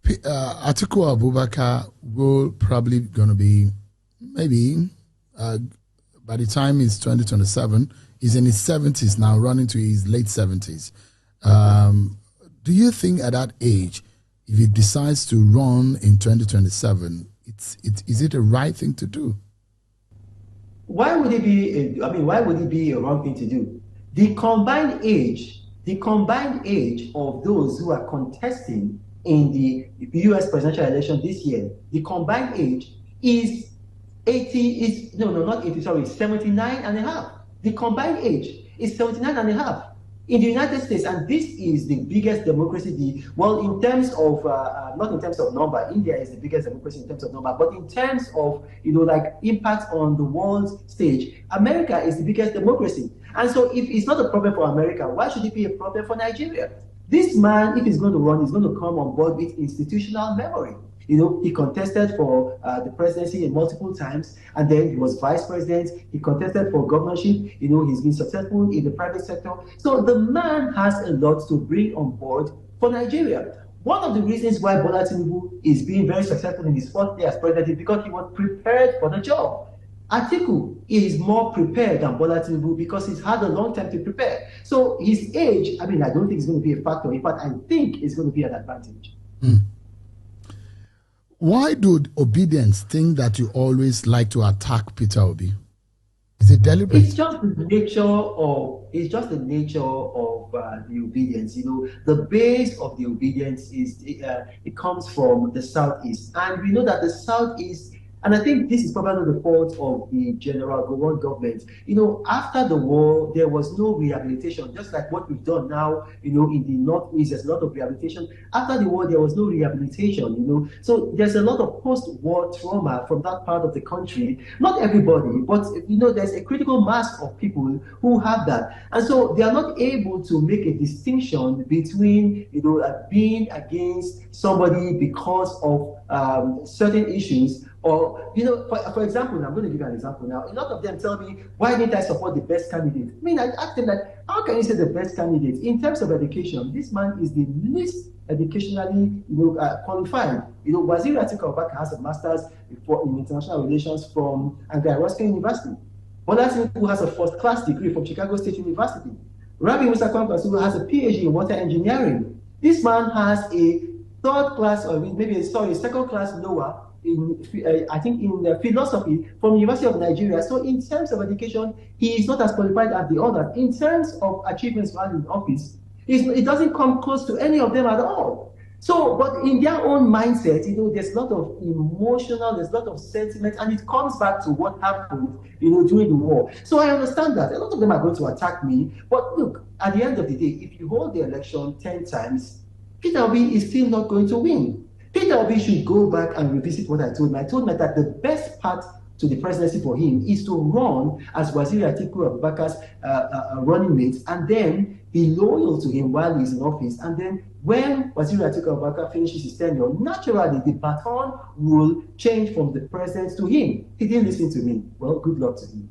Atiku Abubakar will probably going to be, maybe, by the time it's 2027, he's in his 70s now, running to his late 70s. Do you think at that age, if he decides to run in 2027, is it a right thing to do? Why would it be? Why would it be a wrong thing to do? The combined age of those who are contesting in the U.S. presidential election this year, the combined age is 79 and a half. The combined age is 79 and a half in the United States, and this is the biggest democracy. In terms of not in terms of number, India is the biggest democracy in terms of number, but in terms of impact on the world stage, America is the biggest democracy. And so, if it's not a problem for America, why should it be a problem for Nigeria? This man, if he's going to run, he's going to come on board with institutional memory. He contested for the presidency multiple times, and then he was vice president. He contested for governorship. He's been successful in the private sector. So the man has a lot to bring on board for Nigeria. One of the reasons why Bola Tinubu is being very successful in his fourth year as president is because he was prepared for the job. Atiku is more prepared than Bola Tinubu because he's had a long time to prepare. So his age, I don't think it's going to be a factor. In fact, I think it's going to be an advantage. Why do Obedience think that you always like to attack Peter Obi? Is it deliberate? It's just the nature of the Obedience. The base of the Obedience is it comes from the Southeast, and we know that the Southeast. And I think this is probably the fault of the General Gowon government. After the war, there was no rehabilitation, just like what we've done now, in the Northeast, there's a lot of rehabilitation. After the war, there was no rehabilitation, So there's a lot of post-war trauma from that part of the country. Not everybody, but, there's a critical mass of people who have that. And so they are not able to make a distinction between, being against somebody because of certain issues. Or, for example, I'm going to give you an example now. A lot of them tell me, why didn't I support the best candidate? I ask them that, how can you say the best candidate? In terms of education, this man is the least educationally qualified. Waziri Atiku Abubakar has a master's in international relations from Anglo-Ruskin University. Bola Tinubu has a first-class degree from Chicago State University. Rabi Musa Kwankwaso has a PhD in water engineering. This man has a second-class lower in philosophy from the University of Nigeria. So in terms of education, he is not as qualified as the others. In terms of achievements while in office, it doesn't come close to any of them at all. So, but in their own mindset, there's a lot of emotional, there's a lot of sentiment, and it comes back to what happened, during the war. So I understand that. A lot of them are going to attack me. But look, at the end of the day, if you hold the election 10 times, Peter Obi is still not going to win. Peter Obi should go back and revisit what I told him. I told him that the best path to the presidency for him is to run as Waziri Atiku Abubakar's running mate, and then be loyal to him while he's in office. And then when Waziri Atiku Abubakar finishes his tenure, naturally the baton will change from the president to him. He didn't listen to me. Well, good luck to him.